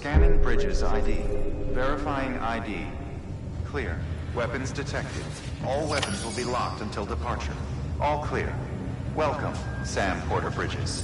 Scanning Bridges ID. Verifying ID. Clear. Weapons detected. All weapons will be locked until departure. All clear. Welcome, Sam Porter Bridges.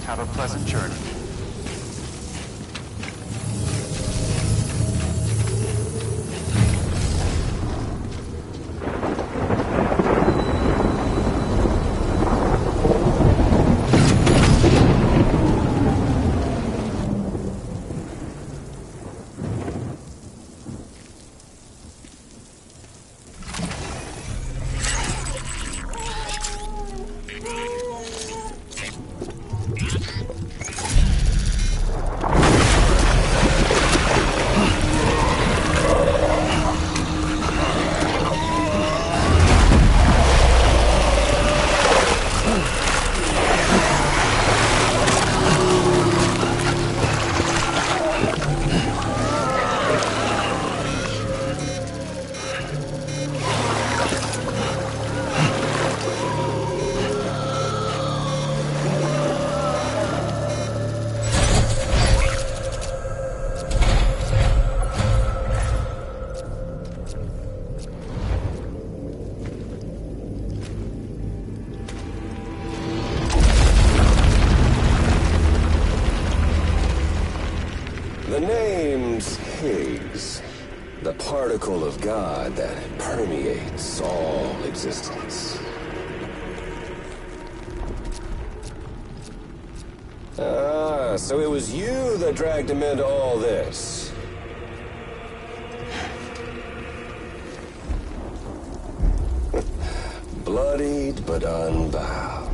Have a pleasant journey. The name's Higgs, the particle of God that permeates all existence. Ah, so it was you that dragged him into all this. Bloodied but unbound.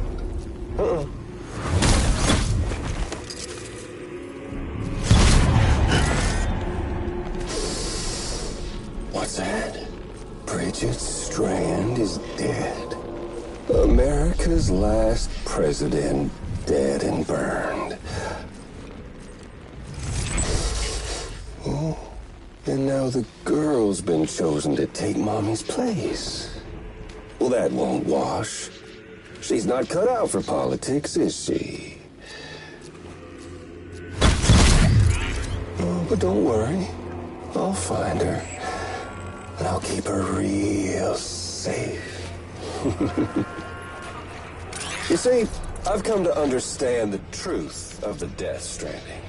What's that? Bridget Strand is dead. America's last president dead and burned. Oh, and now the girl's been chosen to take Mommy's place. Well, that won't wash. She's not cut out for politics, is she? Oh, but don't worry. I'll find her. And I'll keep her real safe. You see, I've come to understand the truth of the Death Stranding.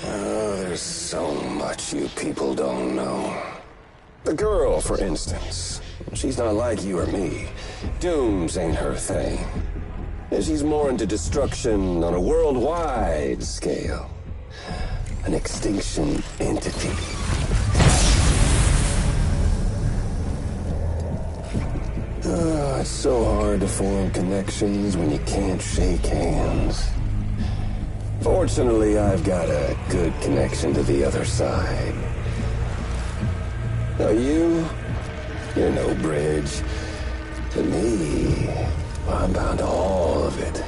Oh, there's so much you people don't know. The girl, for instance, she's not like you or me. Dooms ain't her thing. And she's more into destruction on a worldwide scale. An extinction entity. Oh, it's so hard to form connections when you can't shake hands. Fortunately, I've got a good connection to the other side. Now you're no bridge. To me, I'm bound to all of it.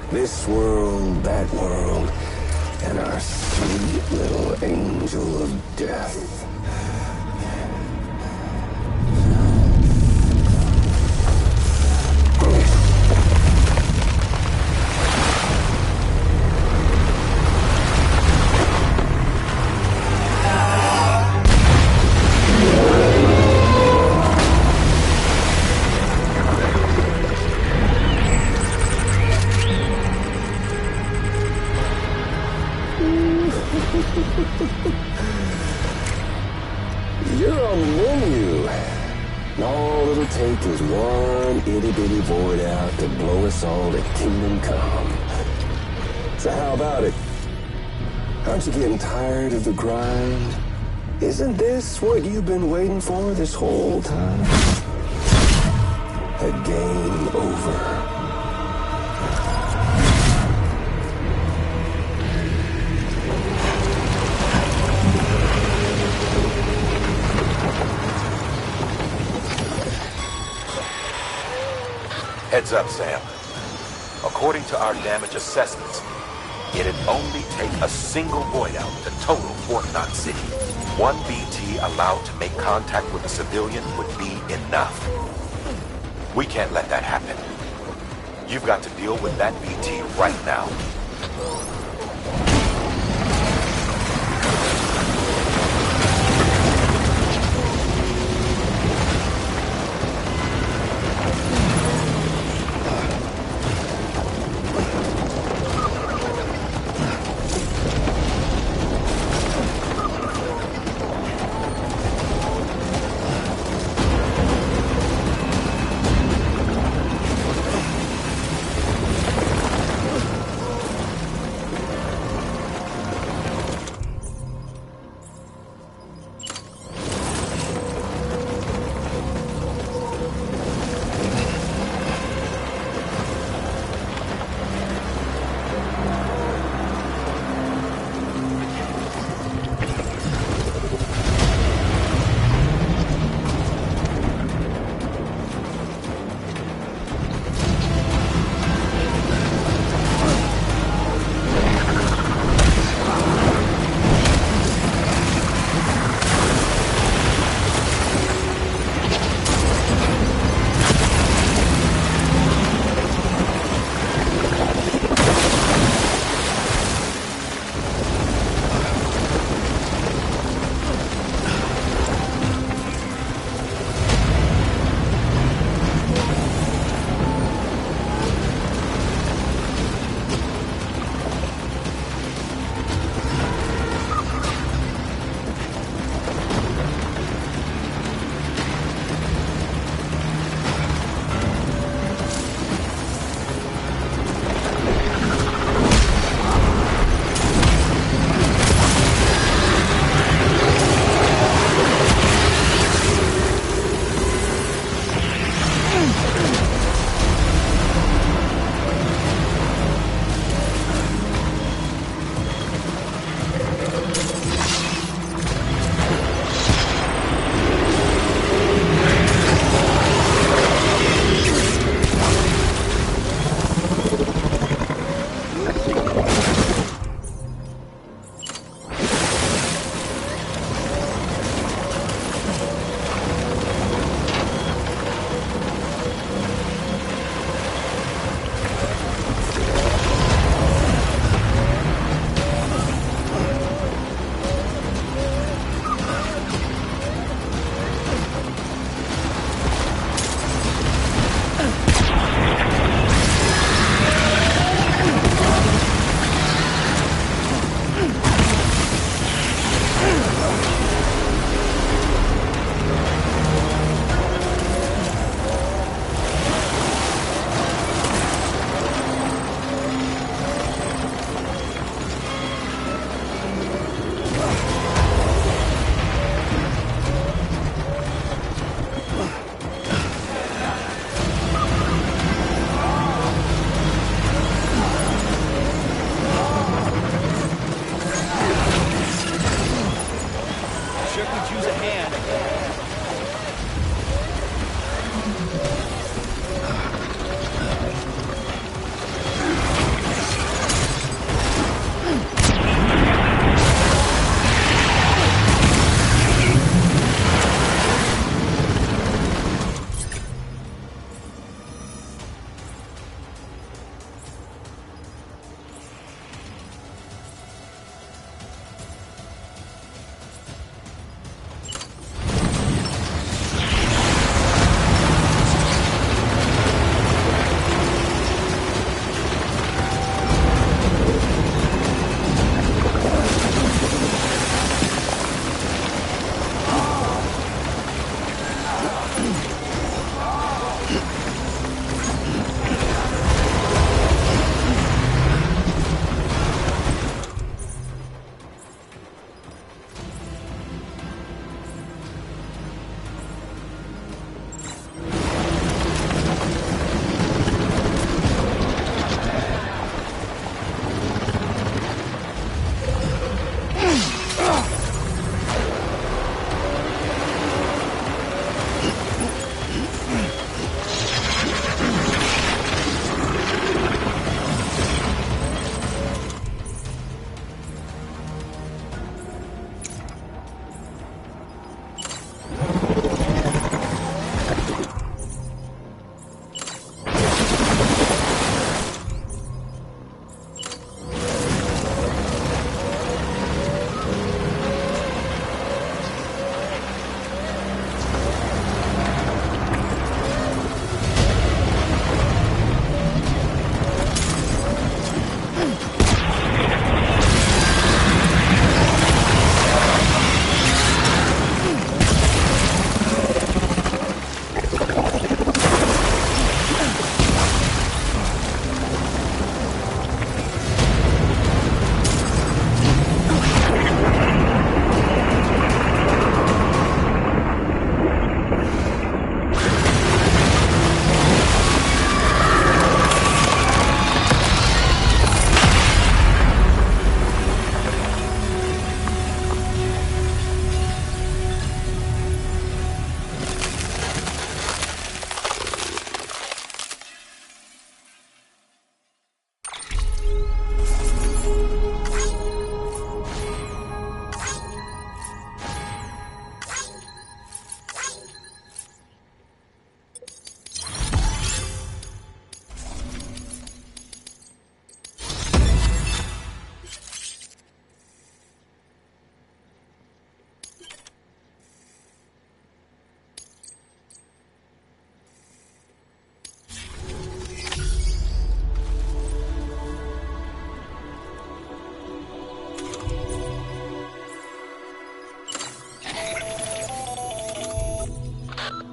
This world, that world, and our sweet little angel of death. You're on the menu. And all it'll take is one itty-bitty void out to blow us all to kingdom come. So how about it? Aren't you getting tired of the grind? Isn't this what you've been waiting for this whole time? A game over. Heads up, Sam. According to our damage assessments, it'd only take a single void out to total Fort Knox City. One BT allowed to make contact with a civilian would be enough. We can't let that happen. You've got to deal with that BT right now.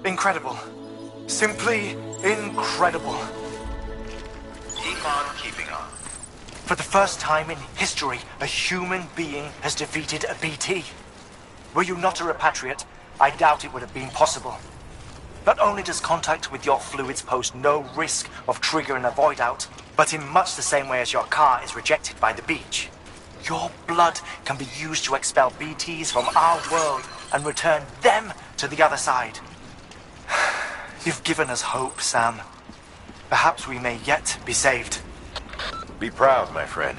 Incredible. Simply incredible. Keep on keeping on. For the first time in history, a human being has defeated a BT. Were you not a repatriate, I doubt it would have been possible. Not only does contact with your fluids pose no risk of triggering a void out, but in much the same way as your car is rejected by the beach. Your blood can be used to expel BTs from our world and return them to the other side. You've given us hope, Sam. Perhaps we may yet be saved. Be proud, my friend.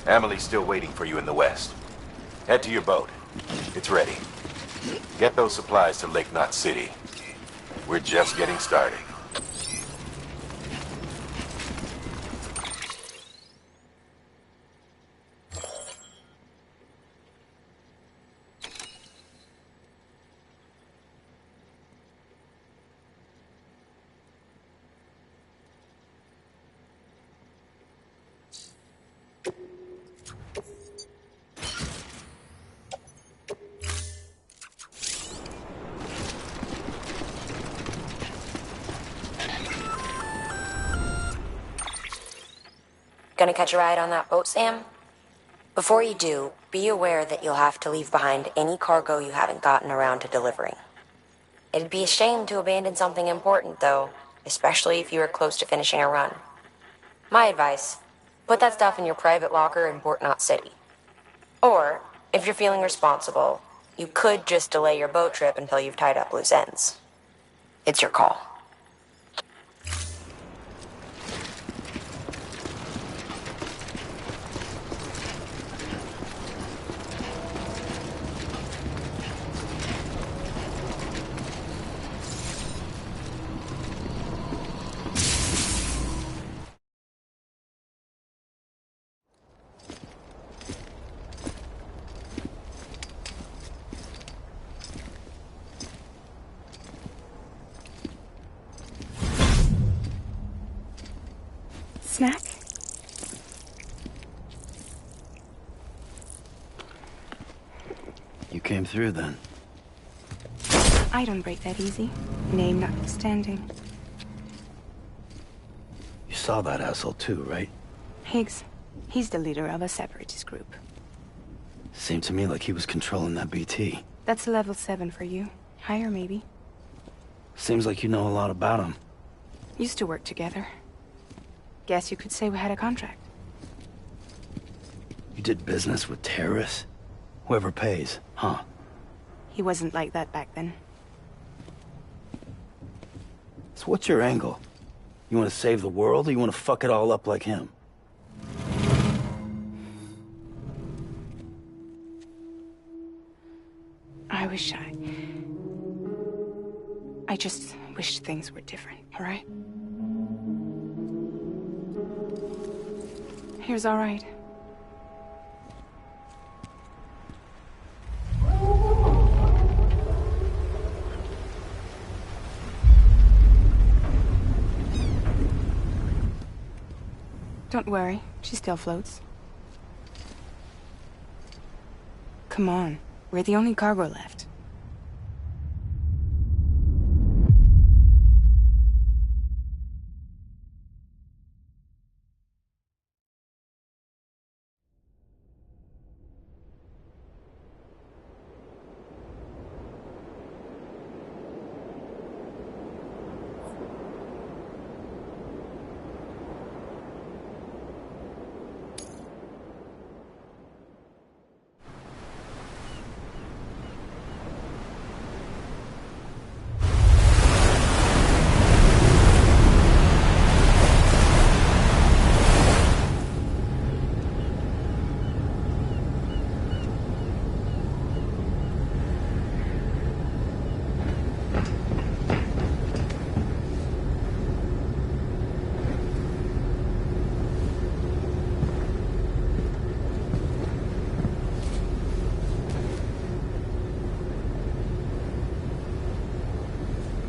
Amelie's still waiting for you in the west. Head to your boat. It's ready. Get those supplies to Lake Knot City. We're just getting started. Gonna catch a ride on that boat, Sam? Before you do, be aware that you'll have to leave behind any cargo you haven't gotten around to delivering. It'd be a shame to abandon something important, though, especially if you are close to finishing a run. My advice, put that stuff in your private locker in Port Knot City. Or, if you're feeling responsible, you could just delay your boat trip until you've tied up loose ends. It's your call. Snack? You came through then. I don't break that easy. Name notwithstanding. You saw that asshole too, right? Higgs. He's the leader of a separatist group. Seemed to me like he was controlling that BT. That's level 7 for you. Higher, maybe. Seems like you know a lot about him. Used to work together. Guess you could say we had a contract. You did business with terrorists? Whoever pays, huh? He wasn't like that back then. So what's your angle? You want to save the world, or you want to fuck it all up like him? I just wish things were different, all right? Here's all right. Don't worry, she still floats. Come on, we're the only cargo left.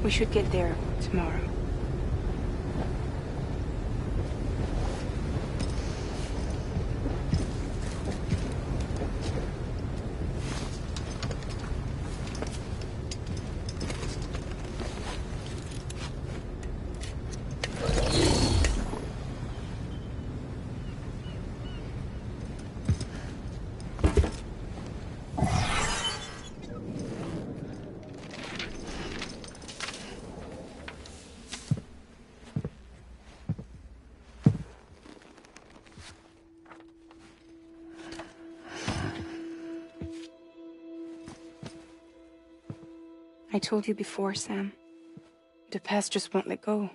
We should get there tomorrow. I told you before, Sam. The past just won't let go.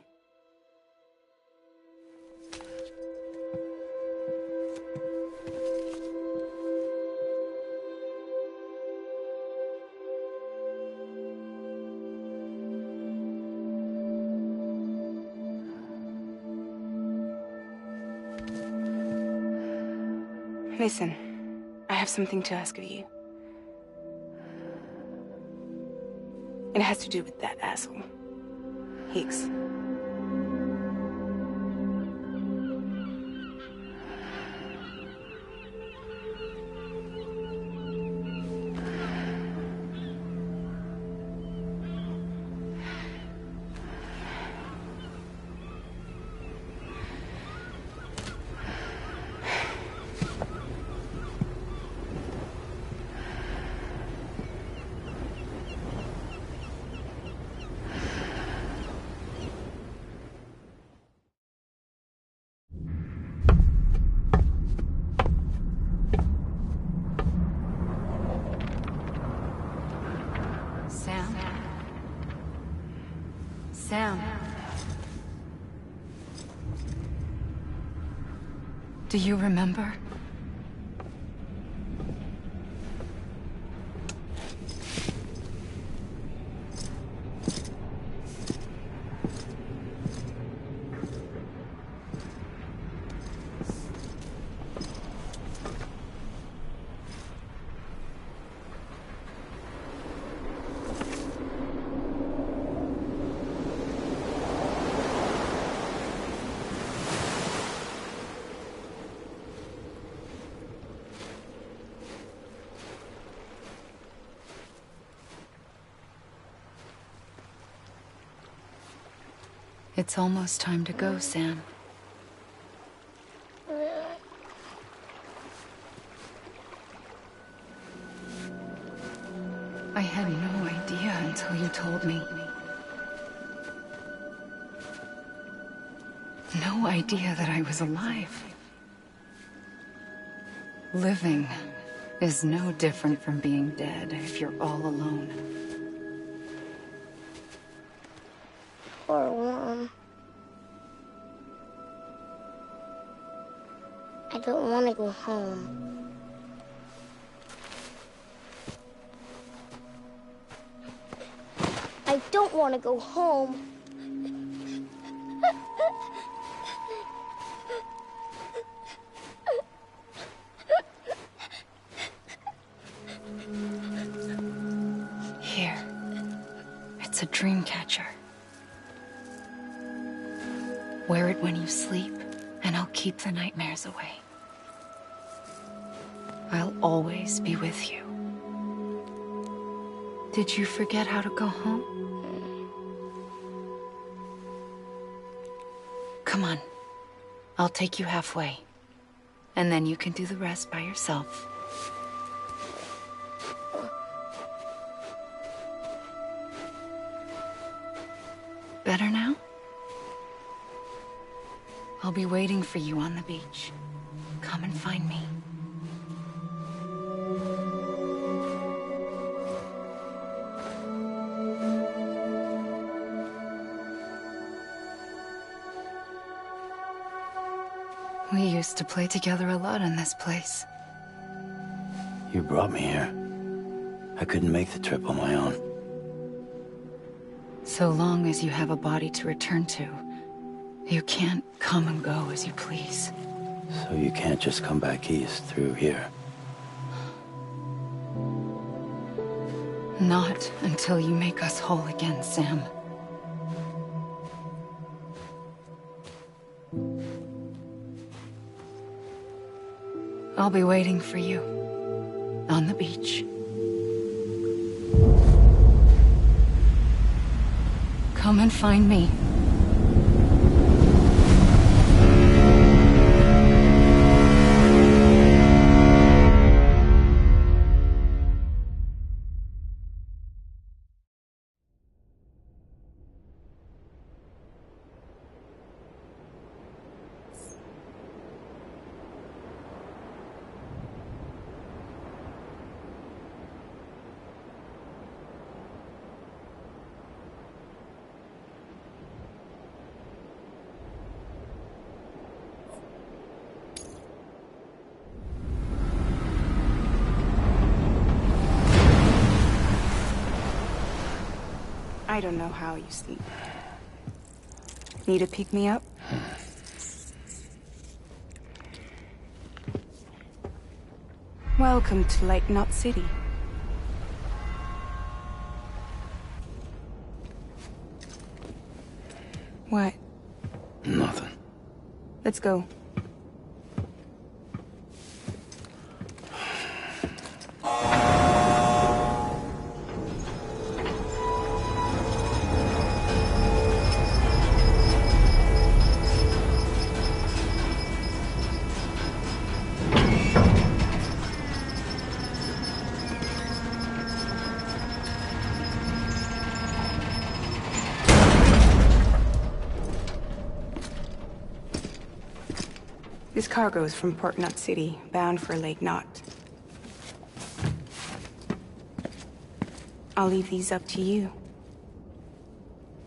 Listen, I have something to ask of you. It has to do with that asshole, Higgs. Sam. Do you remember? It's almost time to go, Sam. I had no idea until you told me. No idea that I was alive. Living is no different from being dead if you're all alone. Poor Mom. I don't want to go home. I don't want to go home. Here. It's a dream catcher. Wear it when you sleep, and I'll keep the nightmares away. I'll always be with you. Did you forget how to go home? Come on. I'll take you halfway. And then you can do the rest by yourself. Better now? I'll be waiting for you on the beach. Come and find me. We used to play together a lot in this place. You brought me here. I couldn't make the trip on my own. So long as you have a body to return to, you can't come and go as you please. So you can't just come back east through here? Not until you make us whole again, Sam. I'll be waiting for you on the beach. Come and find me. I don't know how you sleep. Need a pick-me-up? Welcome to Lake Knot City. What? Nothing. Let's go. This cargo is from Port Knot City, bound for Lake Knot. I'll leave these up to you.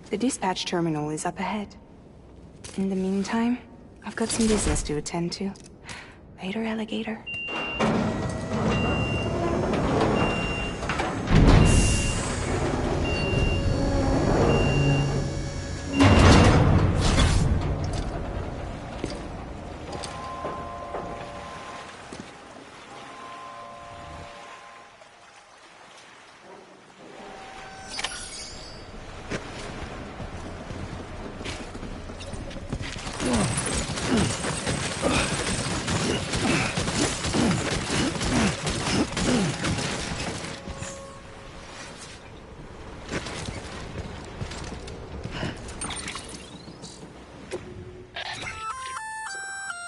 The dispatch terminal is up ahead. In the meantime, I've got some business to attend to. Later, alligator.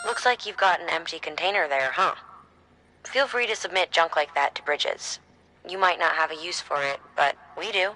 Looks like you've got an empty container there, huh? Feel free to submit junk like that to Bridges. You might not have a use for it, but we do.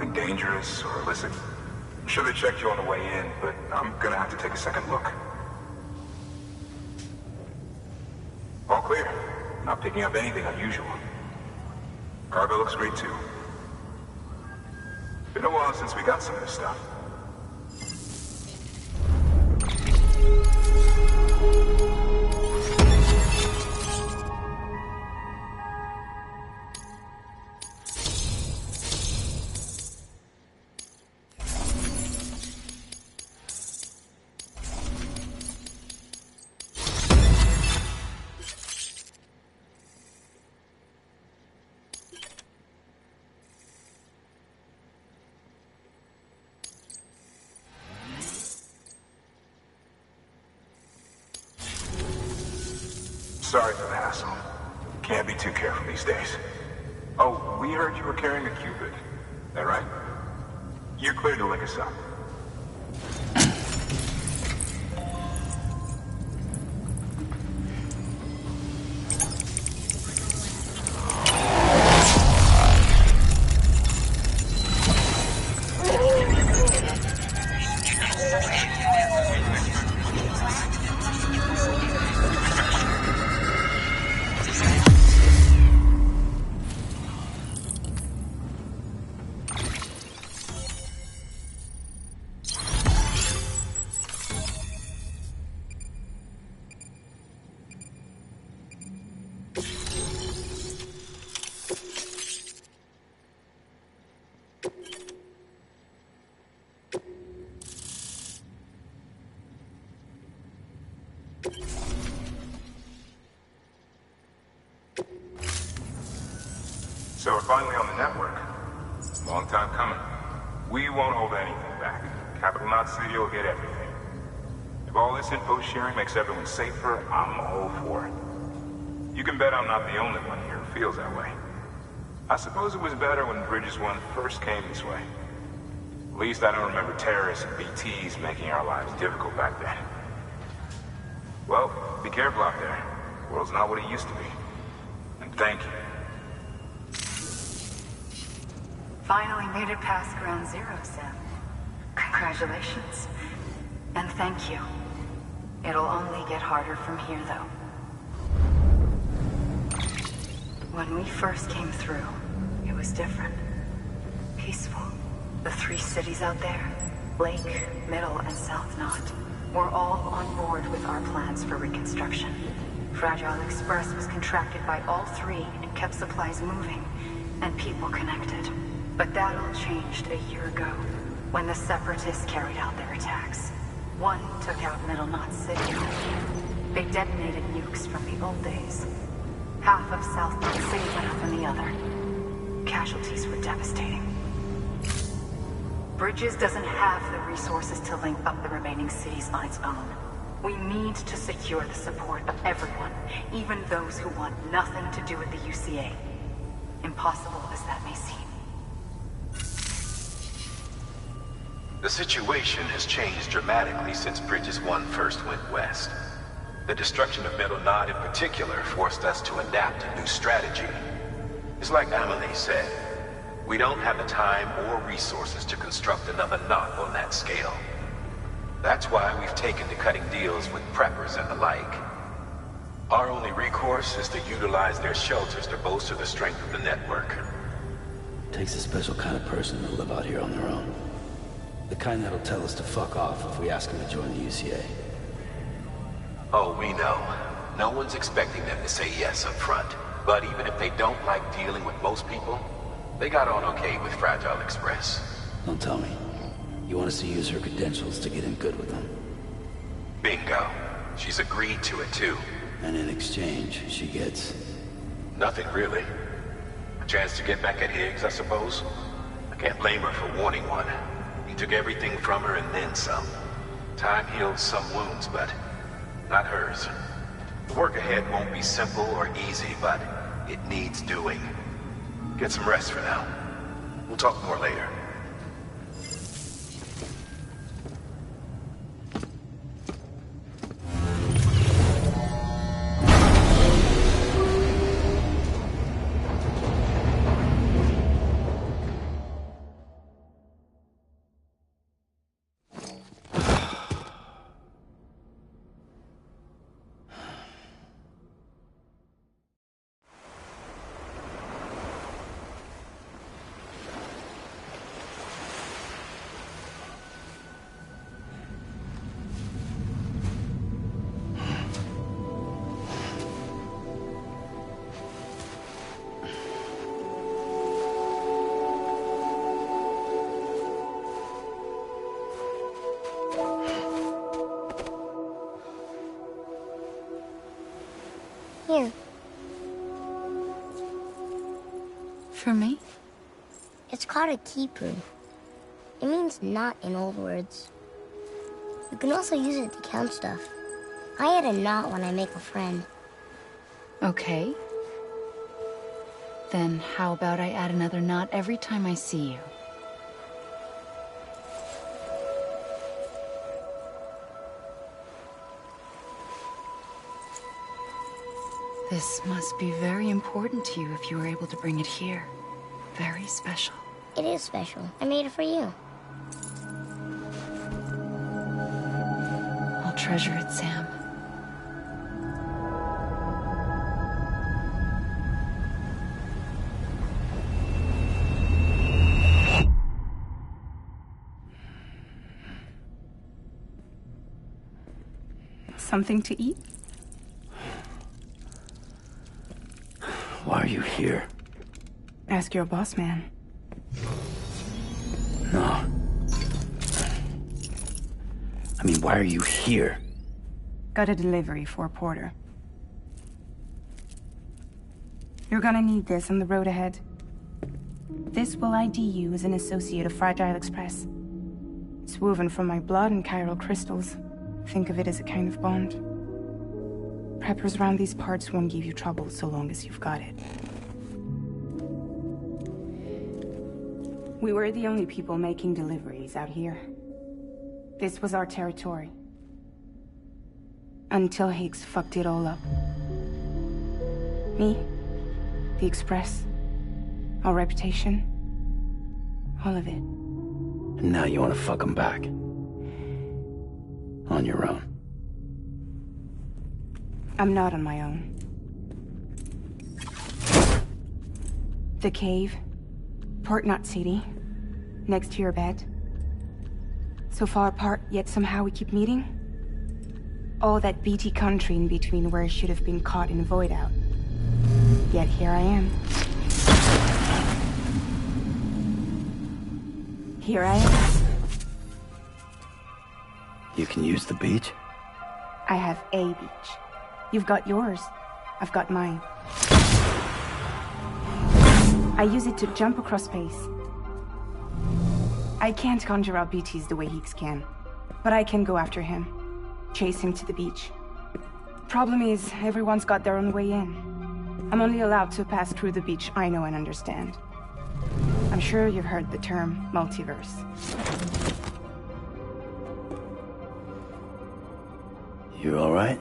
Nothing dangerous or illicit. I'm sure they checked you on the way in, but I'm gonna have to take a second look. All clear. Not picking up anything unusual. Cargo looks great too. Been a while since we got some of this stuff. Sorry for the hassle. Can't be too careful these days. Oh, we heard you were carrying a Cupid. That right? You're clear to lick us up. So we're finally on the network. Long time coming. We won't hold anything back. Capital Knot City will get everything. If all this info sharing makes everyone safer, I'm all for it. You can bet I'm not the only one here who feels that way. I suppose it was better when Bridges 1 first came this way. At least I don't remember terrorists and BTs making our lives difficult back then. Well, be careful out there. The world's not what it used to be. And thank you. Finally made it past Ground Zero, Sam. Congratulations. And thank you. It'll only get harder from here, though. When we first came through, it was different. Peaceful. The 3 cities out there, Lake, Middle, and South Knot, were all on board with our plans for reconstruction. Fragile Express was contracted by all 3 and kept supplies moving, and people connected. But that all changed a year ago, when the Separatists carried out their attacks. One took out Middle Knot City. They detonated nukes from the old days. Half of South Knot City went up in the other. Casualties were devastating. Bridges doesn't have the resources to link up the remaining cities on its own. We need to secure the support of everyone, even those who want nothing to do with the UCA. Impossible as that may seem. The situation has changed dramatically since Bridges 1 first went west. The destruction of Middle Knot in particular forced us to adapt a new strategy. It's like Amelie said, we don't have the time or resources to construct another knot on that scale. That's why we've taken to cutting deals with preppers and the like. Our only recourse is to utilize their shelters to bolster the strength of the network. Takes a special kind of person to live out here on their own. The kind that'll tell us to fuck off if we ask them to join the UCA. Oh, we know. No one's expecting them to say yes up front. But even if they don't like dealing with most people, they got on okay with Fragile Express. Don't tell me. You want us to use her credentials to get in good with them? Bingo. She's agreed to it too. And in exchange, she gets... Nothing really. A chance to get back at Higgs, I suppose. I can't blame her for wanting one. He took everything from her and then some. Time healed some wounds, but not hers. The work ahead won't be simple or easy, but it needs doing. Get some rest for now. We'll talk more later. for me? It's called a keeper. It means knot in old words. You can also use it to count stuff. I add a knot when I make a friend. Okay. Then how about I add another knot every time I see you? This must be very important to you if you were able to bring it here. Very special. It is special. I made it for you. I'll treasure it, Sam. Something to eat? Why are you here? Ask your boss man. No. I mean, why are you here? Got a delivery for a porter. You're gonna need this on the road ahead. This will ID you as an associate of Fragile Express. It's woven from my blood and chiral crystals. Think of it as a kind of bond. Preppers around these parts won't give you trouble so long as you've got it. We were the only people making deliveries out here. This was our territory. Until Higgs fucked it all up. Me, the Express, our reputation, all of it. And now you want to fuck them back. On your own. I'm not on my own. The cave, Port Knot City, next to your bed. So far apart, yet somehow we keep meeting. All that BT country in between where I should have been caught in Void Out. Yet here I am. Here I am. You can use the beach? I have a beach. You've got yours. I've got mine. I use it to jump across space. I can't conjure out BTs the way Higgs can, but I can go after him. Chase him to the beach. Problem is, everyone's got their own way in. I'm only allowed to pass through the beach I know and understand. I'm sure you've heard the term multiverse. You all right?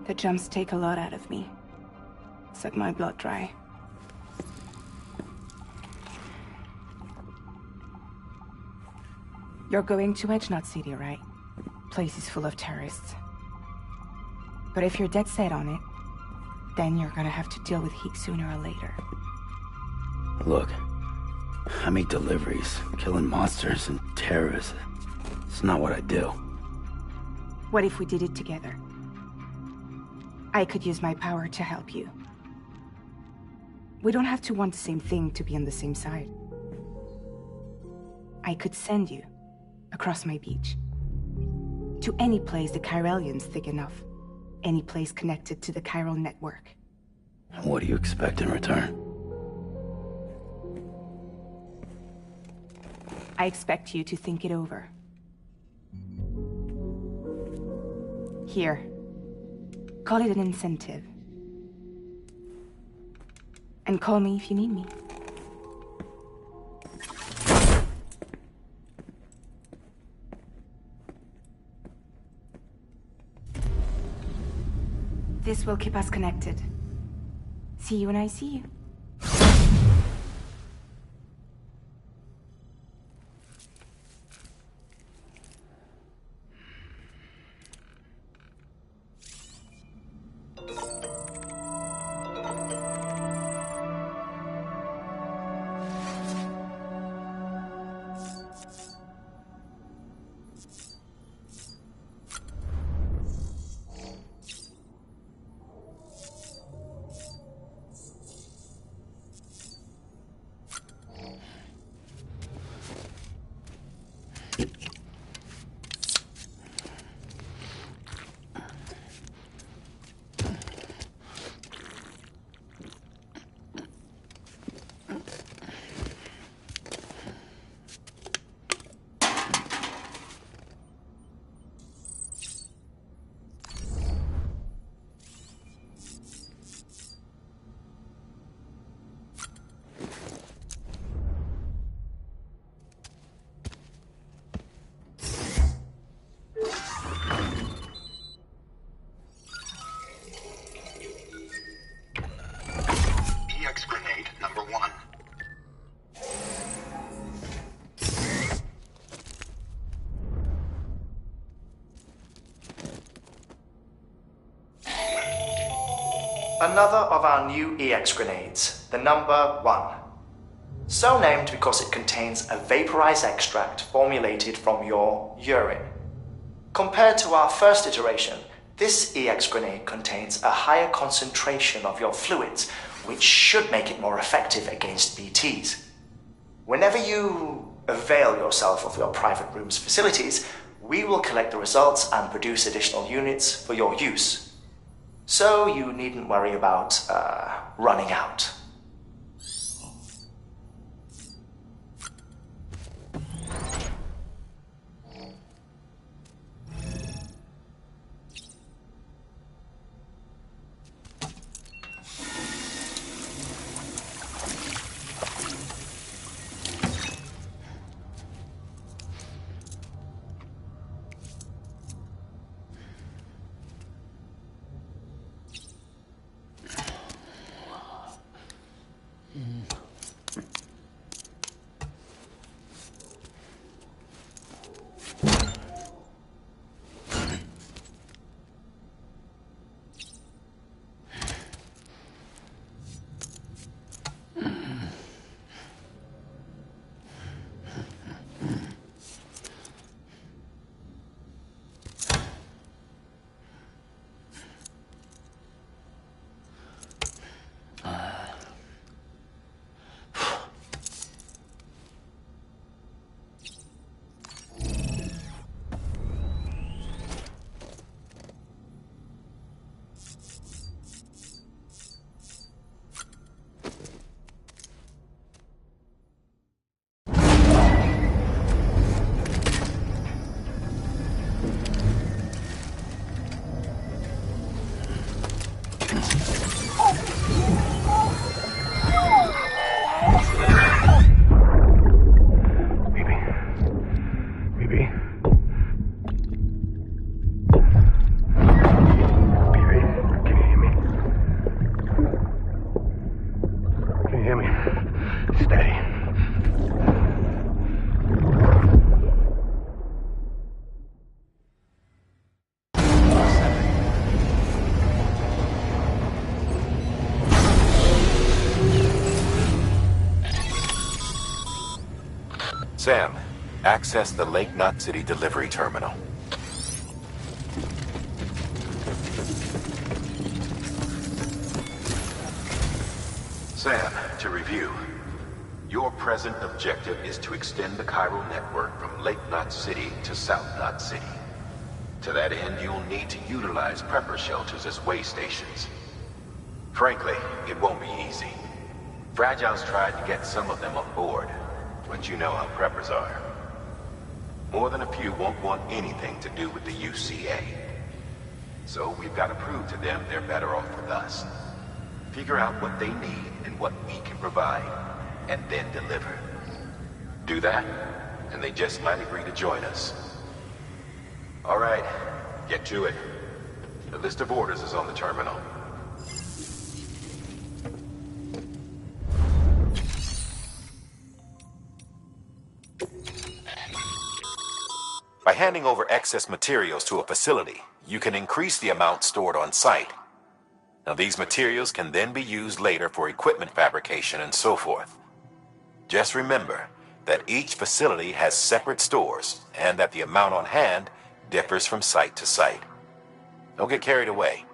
The jumps take a lot out of me. Suck my blood dry. You're going to Edge Knot City, right? Place is full of terrorists. But if you're dead set on it, then you're gonna have to deal with Higgs sooner or later. Look, I make deliveries, killing monsters and terrorists. It's not what I do. What if we did it together? I could use my power to help you. We don't have to want the same thing to be on the same side. I could send you across my beach. To any place the Chiralian's thick enough. Any place connected to the chiral network. What do you expect in return? I expect you to think it over. Here. Call it an incentive. And call me if you need me. This will keep us connected. See you when I see you. another of our new EX grenades, the number 1. So named because it contains a vaporized extract formulated from your urine. Compared to our first iteration, this EX grenade contains a higher concentration of your fluids, which should make it more effective against BTs. Whenever you avail yourself of your private room's facilities, we will collect the results and produce additional units for your use. So you needn't worry about, running out. Sam, access the Lake Knot City delivery terminal. Sam, to review. Your present objective is to extend the chiral network from Lake Knot City to South Knot City. To that end, you'll need to utilize prepper shelters as way stations. Frankly, it won't be easy. Fragile's tried to get some of them on board, but you know how preppers are. More than a few won't want anything to do with the UCA. So we've got to prove to them they're better off with us. Figure out what they need and what we can provide, and then deliver. Do that, and they just might agree to join us. All right, get to it. The list of orders is on the terminal. By handing over excess materials to a facility, you can increase the amount stored on site. Now, these materials can then be used later for equipment fabrication and so forth. Just remember that each facility has separate stores and that the amount on hand differs from site to site. Don't get carried away.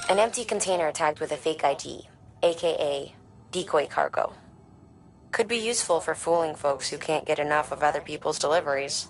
An empty container tagged with a fake ID, aka decoy cargo. Could be useful for fooling folks who can't get enough of other people's deliveries.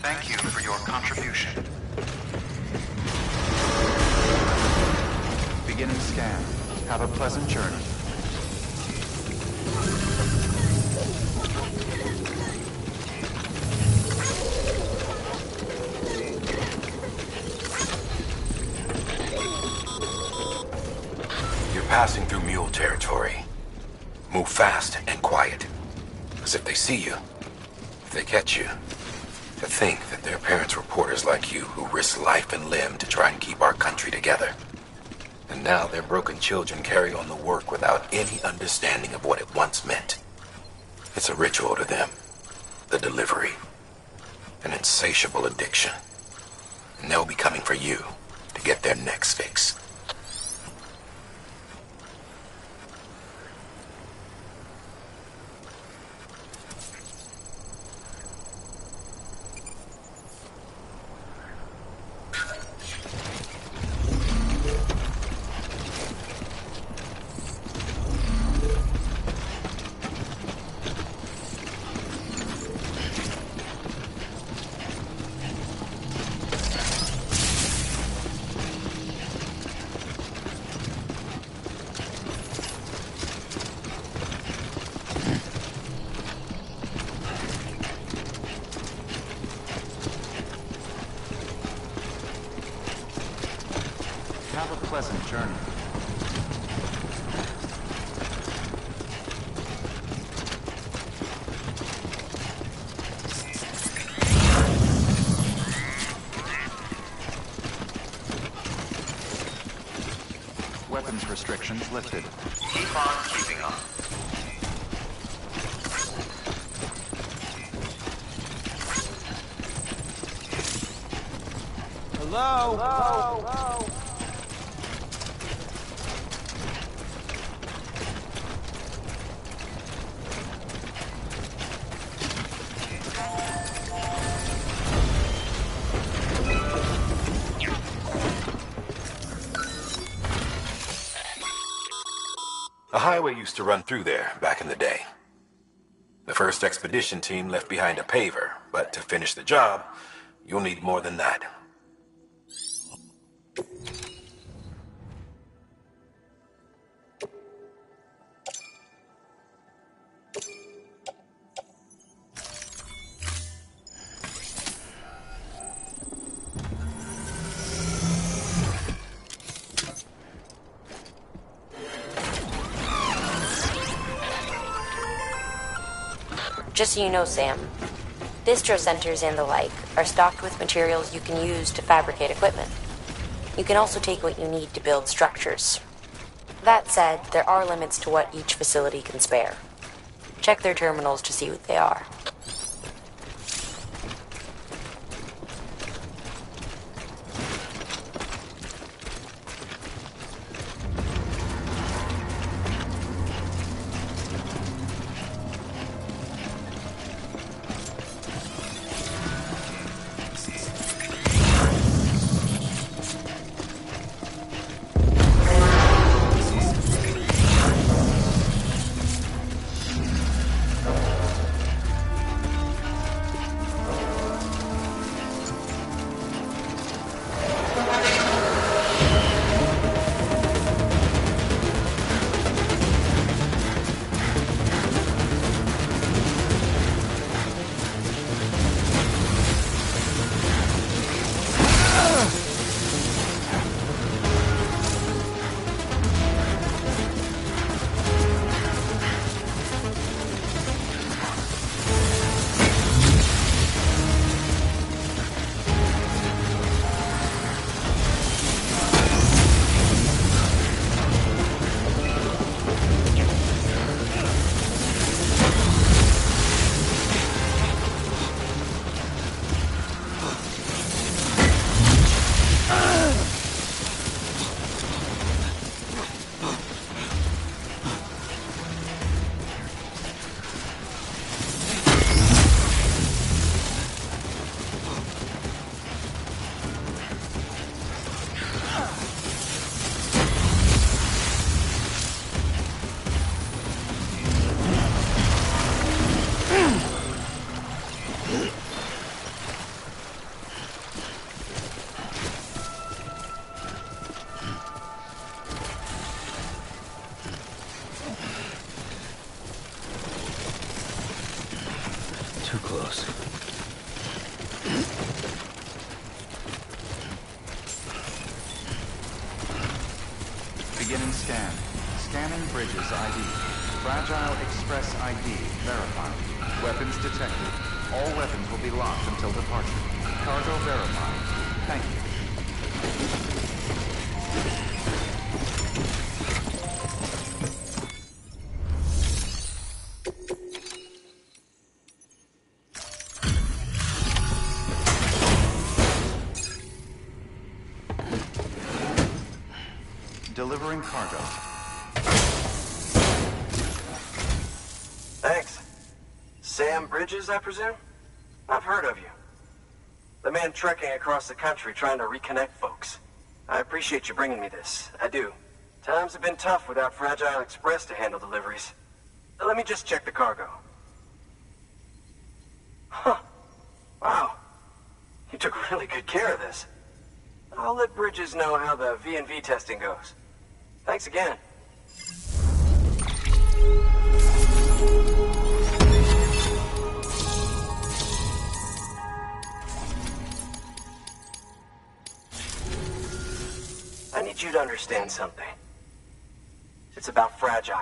Thank you for your contribution. Beginning scan. Have a pleasant journey. You're passing through mule territory. Move fast and quiet. Because if they see you, if they catch you, to think that their parents were porters like you who risked life and limb to try and keep our country together. And now their broken children carry on the work without any understanding of what it once meant. It's a ritual to them. The delivery. An insatiable addiction. And they'll be coming for you to get their next fix. Have a pleasant journey. Weapons restrictions lifted. Keep on keeping on. Hello? Hello? Hello? A highway used to run through there back in the day. The first expedition team left behind a paver, but to finish the job, you'll need more than that. Just so you know, Sam, distro centers and the like are stocked with materials you can use to fabricate equipment. You can also take what you need to build structures. That said, there are limits to what each facility can spare. Check their terminals to see what they are. Beginning scan. Scanning bridges ID. Fragile Express ID verified. Weapons detected. All weapons will be locked until departure. Cargo verified. Thank you. Delivering cargo. Thanks. Sam Bridges, I presume? I've heard of you. The man trekking across the country trying to reconnect folks. I appreciate you bringing me this. I do. Times have been tough without Fragile Express to handle deliveries. Let me just check the cargo. Huh. Wow. You took really good care of this. I'll let Bridges know how the V&V testing goes. Thanks again. I need you to understand something. It's about Fragile.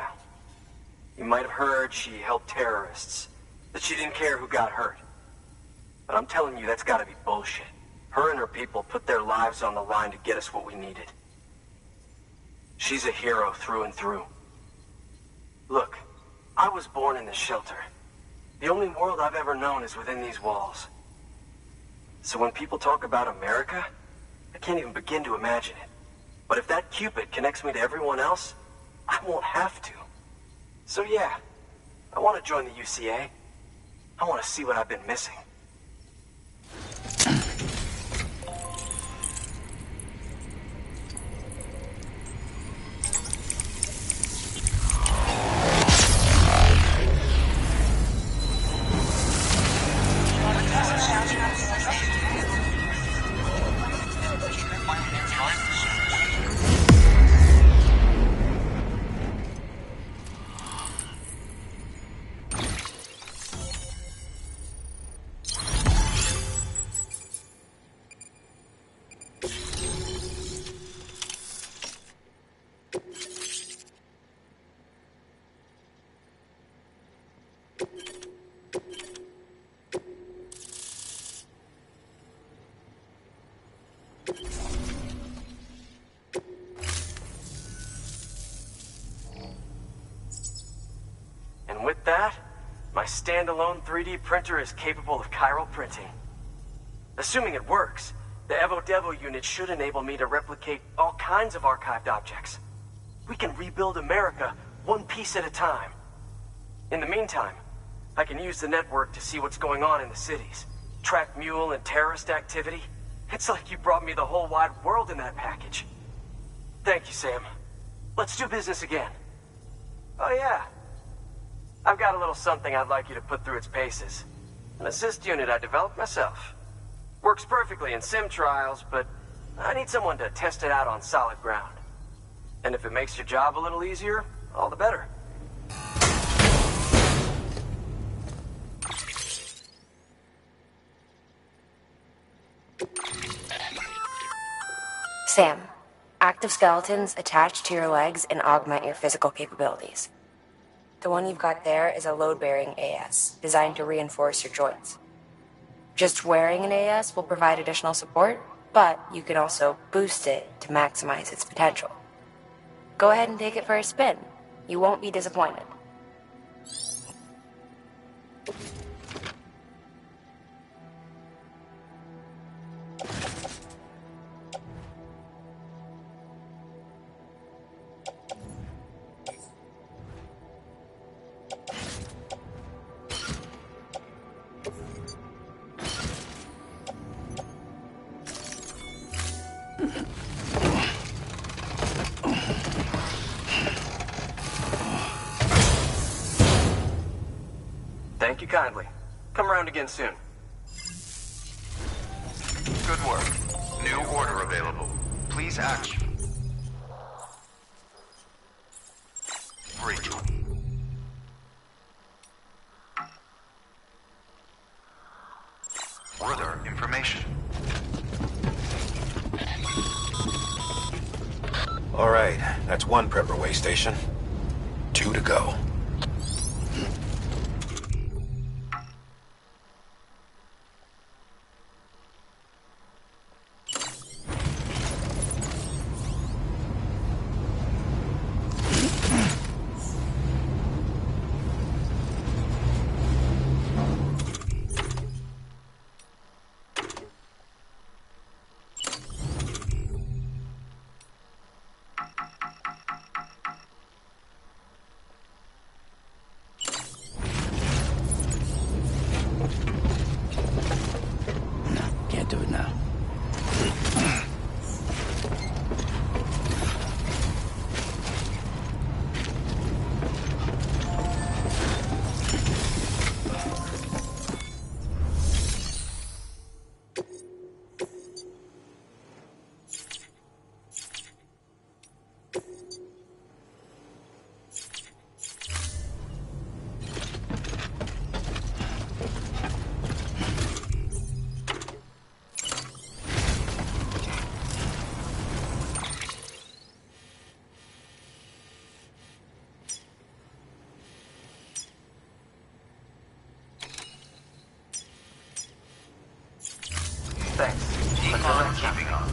You might have heard she helped terrorists, that she didn't care who got hurt. But I'm telling you, that's gotta be bullshit. Her and her people put their lives on the line to get us what we needed. She's a hero through and through. Look, I was born in this shelter. The only world I've ever known is within these walls. So when people talk about America, I can't even begin to imagine it. But if that Cupid connects me to everyone else, I won't have to. So yeah, I want to join the UCA. I want to see what I've been missing. And with that, my standalone 3D printer is capable of chiral printing. Assuming it works, the Evo-Devo unit should enable me to replicate all kinds of archived objects. We can rebuild America one piece at a time. In the meantime, I can use the network to see what's going on in the cities, track mule and terrorist activity. It's like you brought me the whole wide world in that package. Thank you, Sam. Let's do business again. Oh yeah. I've got a little something I'd like you to put through its paces. An assist unit I developed myself. Works perfectly in sim trials, but I need someone to test it out on solid ground. And if it makes your job a little easier, all the better. Sam, active skeletons attach to your legs and augment your physical capabilities. The one you've got there is a load-bearing AS, designed to reinforce your joints. Just wearing an AS will provide additional support, but you can also boost it to maximize its potential. Go ahead and take it for a spin. You won't be disappointed. Thank you kindly. Come around again soon. Good work. New order available. Please action. Breach. Further information. All right, that's one prepper way station. 2 to go. Can't do it now. Thanks. Decon keeping on.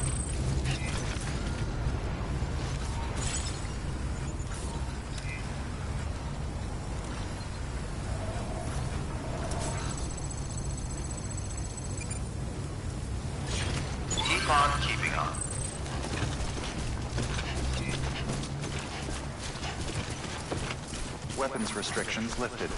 Decon keeping on. Weapons restrictions lifted.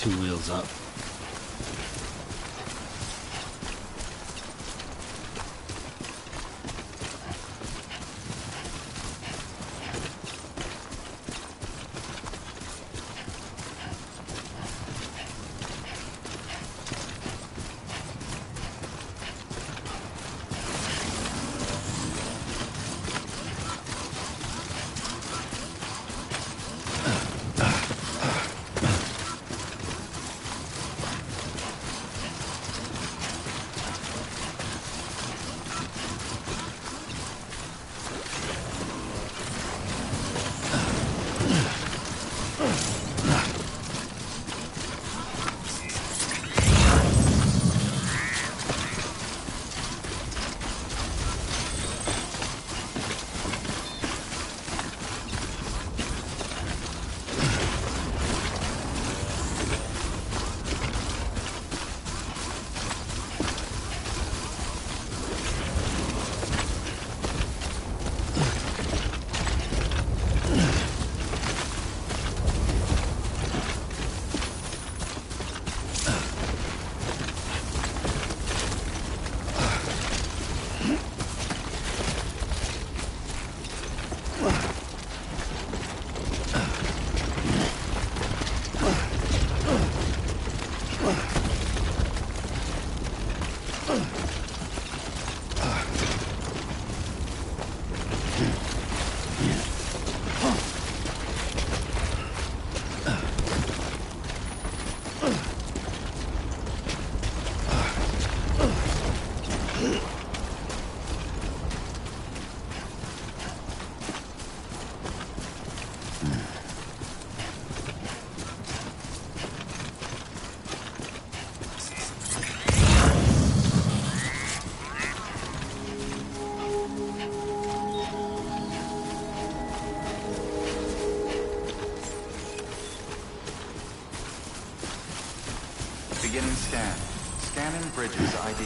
Two wheels up. Beginning scan. Scanning Bridges ID.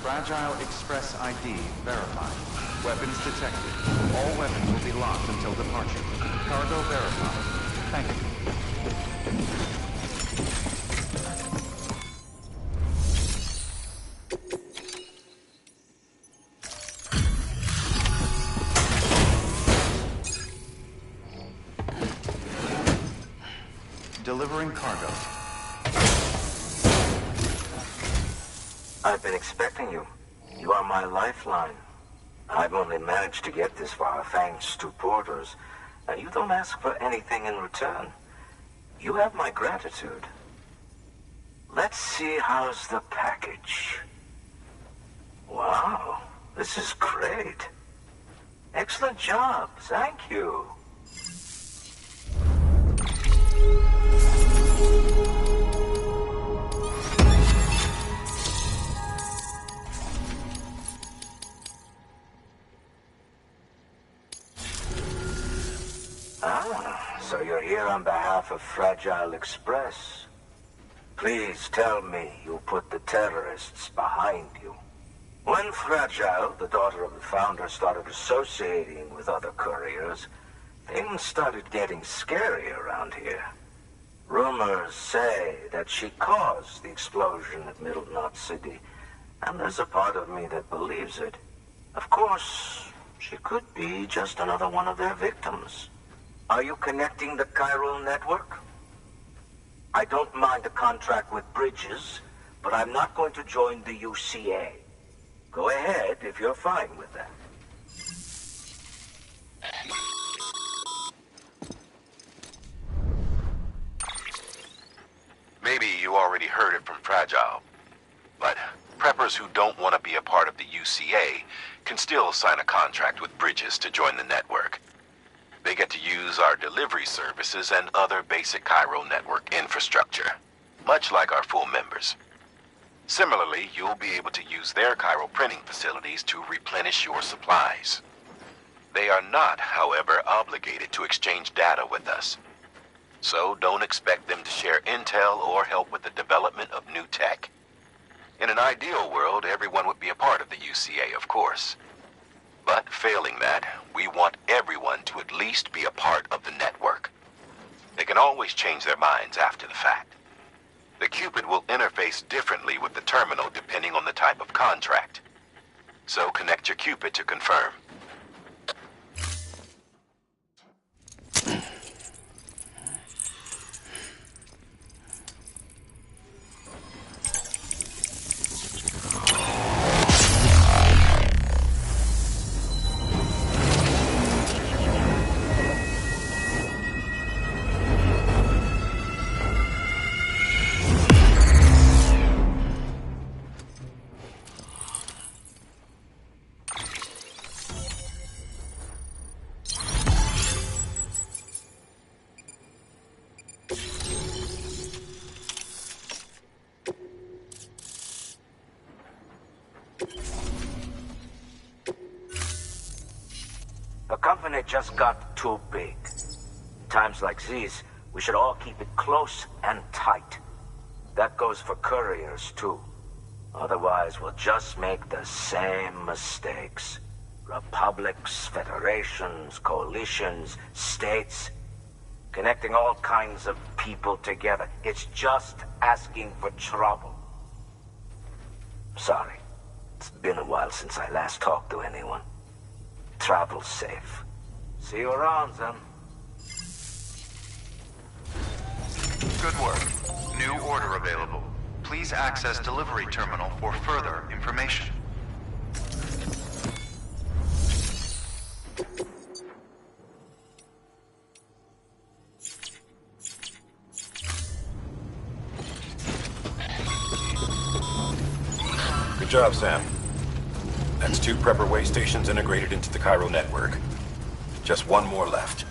Fragile Express ID verified. Weapons detected. All weapons will be locked until departure. Cargo verified. Thank you. Delivering cargo. I've been expecting you. You are my lifeline. I've only managed to get this far thanks to porters, and you don't ask for anything in return. You have my gratitude. Let's see how's the package. Wow, this is great. Excellent job, thank you. So you're here on behalf of Fragile Express. Please tell me you put the terrorists behind you. When Fragile, the daughter of the founder, started associating with other couriers, things started getting scary around here. Rumors say that she caused the explosion at Middle Knot City, and there's a part of me that believes it. Of course, she could be just another one of their victims. Are you connecting the chiral network? I don't mind a contract with Bridges, but I'm not going to join the UCA. Go ahead if you're fine with that. Maybe you already heard it from Fragile, but preppers who don't want to be a part of the UCA can still sign a contract with Bridges to join the network. They get to use our delivery services and other basic chiral network infrastructure, much like our full members. Similarly, you'll be able to use their chiral printing facilities to replenish your supplies. They are not, however, obligated to exchange data with us. So don't expect them to share intel or help with the development of new tech. In an ideal world, everyone would be a part of the UCA, of course. But failing that, we want everyone to at least be a part of the network. They can always change their minds after the fact. The Cupid will interface differently with the terminal depending on the type of contract. So connect your Cupid to confirm. The company just got too big. Times like these, we should all keep it close and tight. That goes for couriers, too. Otherwise, we'll just make the same mistakes. Republics, federations, coalitions, states. Connecting all kinds of people together. It's just asking for trouble. Sorry. It's been a while since I last talked to anyone. Travel safe. See you around, then. Good work. New order available. Please access delivery terminal for further information. Good job, Sam. That's 2 prepper way stations integrated into the Cairo network. Just 1 more left.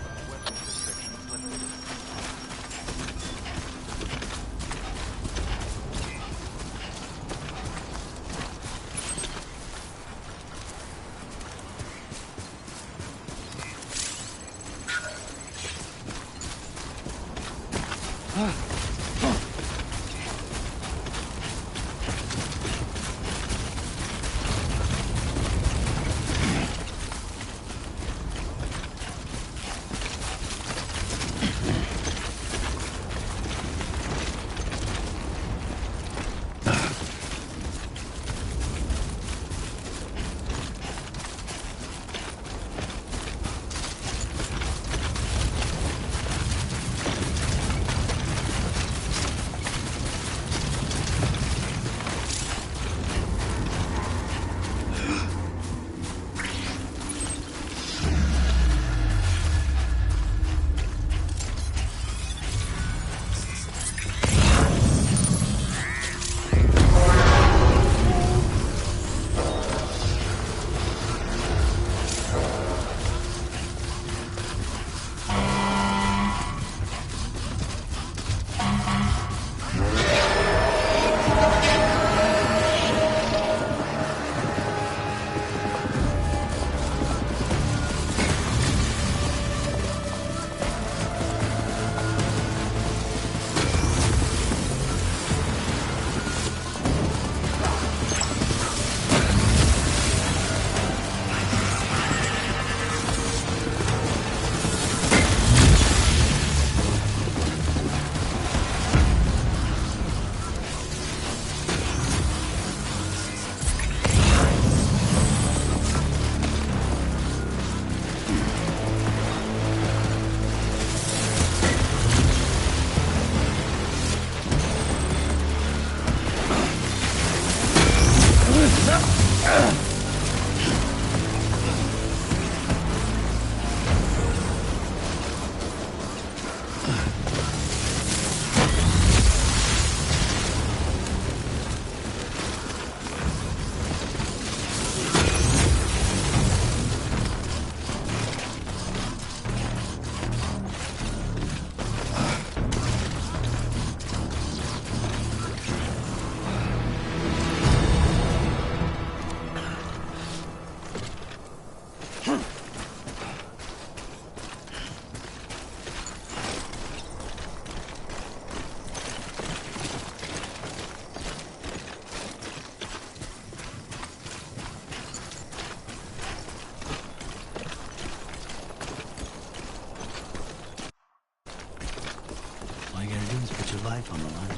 life on the line.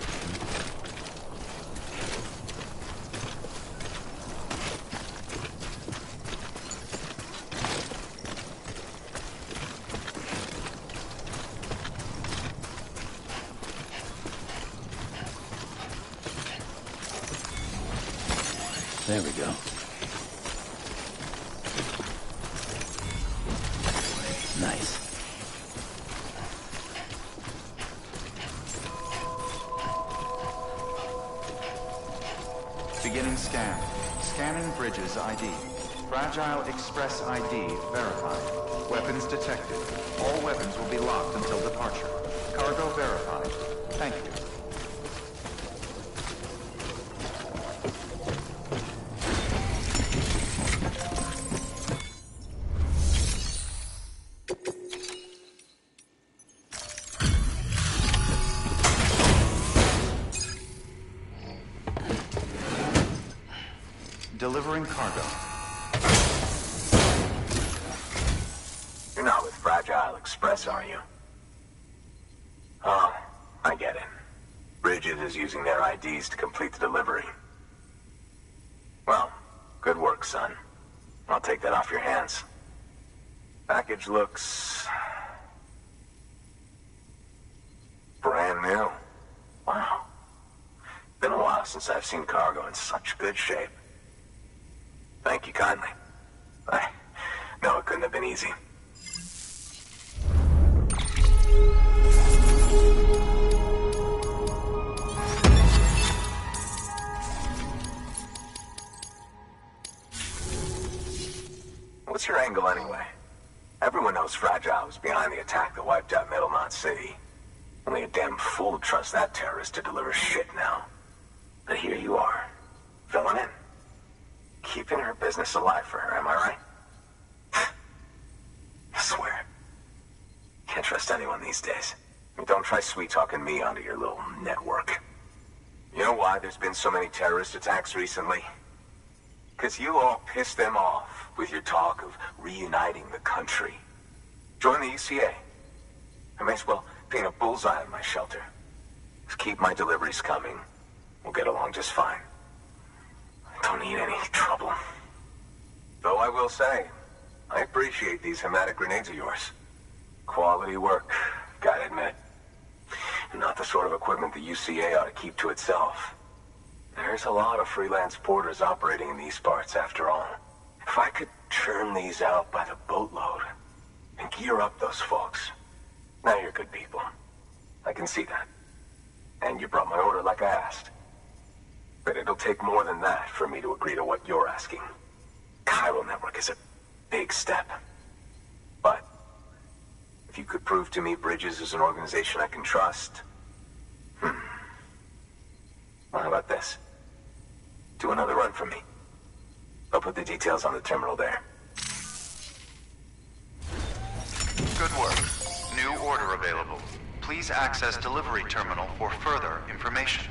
There we go. Nice. Beginning scan. Scanning bridges ID. Fragile Express ID verified. Weapons detected. All weapons will be locked until departure. Cargo verified. Thank you. Delivering cargo. You're not with Fragile Express, are you? Oh, I get it. Bridget is using their IDs to complete the delivery. Well, good work, son. I'll take that off your hands. Package looks... brand new. Wow. Been a while. since I've seen cargo in such good shape. Thank you kindly. I know it couldn't have been easy. What's your angle anyway? Everyone knows Fragile was behind the attack that wiped out Middlemont City. Only a damn fool would trust that terrorist to deliver shit now. But here you are, filling in. Keeping her business alive for her, am I right? I swear. Can't trust anyone these days. And don't try sweet-talking me onto your little network. You know why there's been so many terrorist attacks recently? Because you all pissed them off with your talk of reuniting the country. Join the UCA. I may as well paint a bullseye on my shelter. Just keep my deliveries coming. We'll get along just fine. I don't need any trouble. Though I will say, I appreciate these hematic grenades of yours. Quality work, gotta admit. Not the sort of equipment the UCA ought to keep to itself. There's a lot of freelance porters operating in these parts, after all. If I could churn these out by the boatload and gear up those folks. Now you're good people. I can see that. And you brought my order like I asked. But it'll take more than that for me to agree to what you're asking. Chiral Network is a big step. But if you could prove to me Bridges is an organization I can trust... Well, how about this? Do another run for me. I'll put the details on the terminal there. Good work. New order available. Please access delivery terminal for further information.